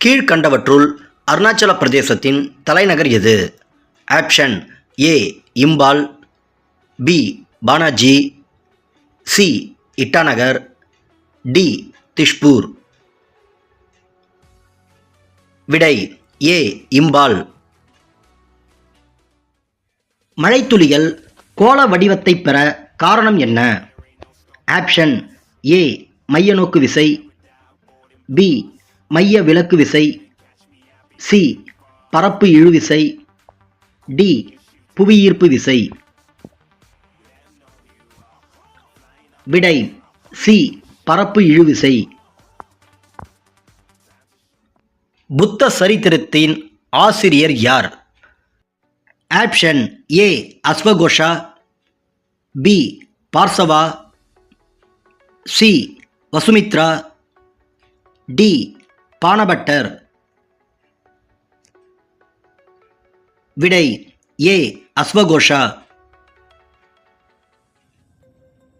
கீழ்கண்டவற்றுள் அருணாச்சல பிரதேசத்தின் தலைநகர் எது? Option A Imphal, B Panaji, C Itanagar, D Dispur. விடை ஏ இம்பால். மழைத்துளிகள் கோள வடிவத்தை பெற காரணம் என்ன? ஆப்ஷன் ஏ மையநோக்கு விசை, பி மைய விலக்கு விசை, சி பரப்பு இழுவிசை, டி புவியீர்ப்பு விசை. விடை சி பரப்பு இழுவிசை. புத்த சரித்திரத்தின் ஆசிரியர் யார்? ஆப்ஷன் ஏ அஸ்வகோஷா, B Parshva, C Vasumitra, D Banabhattar. விடை ஏ அஸ்வகோஷா.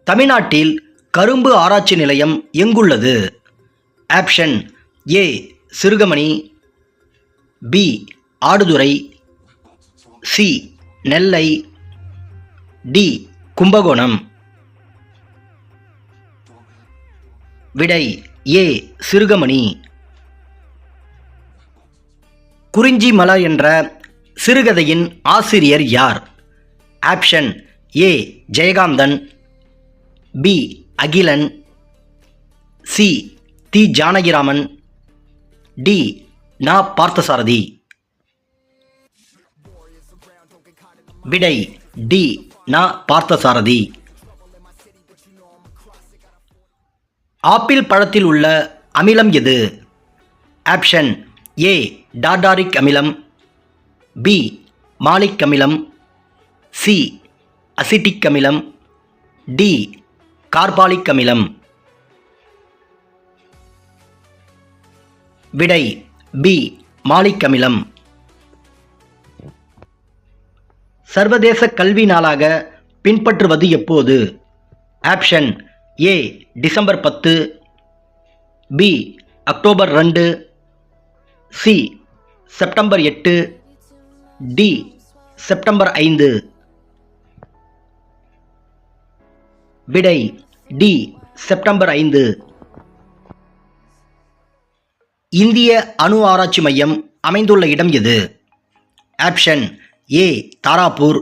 தமிழ்நாட்டில் கரும்பு ஆராய்ச்சி நிலையம் எங்குள்ளது? Option A Sirugamani, B Aduthurai, C Nellai, D Kumbakonam. விடை ஏ சிறுகமணி. குறிஞ்சி மலர் என்ற சிறுகதையின் ஆசிரியர் யார்? Option A Jayakanthan, B Akilan, C T Janakiraman, D Na Parthasarathy. விடை டி நா பார்த்தசாரதி. ஆப்பிள் பழத்தில் உள்ள அமிலம் எது? ஆப்ஷன் ஏ டார்டாரிக் அமிலம், பி மாலிக் அமிலம், சி அசிட்டிக் அமிலம், டி கார்பாலிக் அமிலம். விடை பி மாலிக் அமிலம். சர்வதேச கல்வி நாளாக பின்பற்றுவது எப்போது? Option A December 10, B October 2, C September 8, D September 5. விடை டி செப்டம்பர் 5. இந்திய அணு ஆராய்ச்சி மையம் அமைந்துள்ள இடம் எது? Option A Tarapur,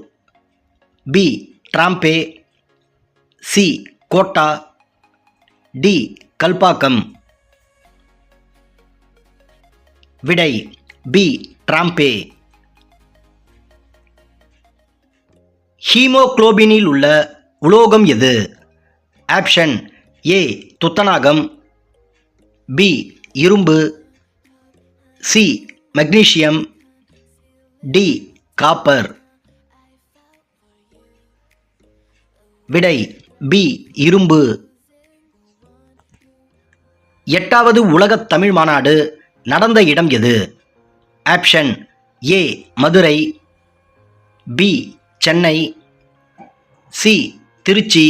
B Trombay, C Kota, D Kalpakkam. விடை பி டிராம்பே. ஹீமோகுளோபினில் உள்ள உலோகம் எது? ஆப்ஷன் ஏ துத்தநாகம், பி இரும்பு, சி மெக்னீசியம், டி காப்பர். விடை பி இரும்பு. 8வது உலகத் தமிழ் மாநாடு நடந்த இடம் எது? Option A Madurai, B Chennai, C Tiruchi,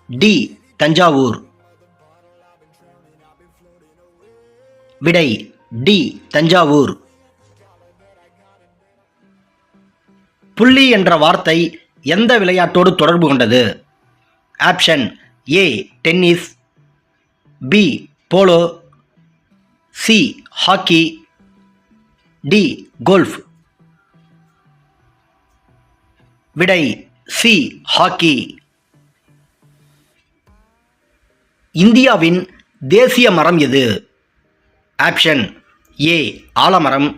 D Thanjavur. விடை டி தஞ்சாவூர். புள்ளி என்ற வார்த்தை எந்த விளையாட்டோடு தொடர்பு கொண்டது? Option A tennis, B polo, C hockey, D golf. விடை சி ஹாக்கி. இந்தியாவின் தேசிய மரம் எது? ஆப்ஷன் ஏ ஆலமரம்,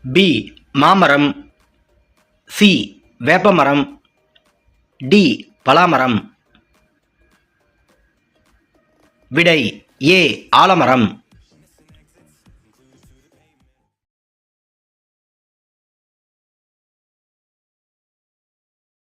பி மாமரம், சி வேப்பமரம், டி பலாமரம். விடை ஏ ஆலமரம்.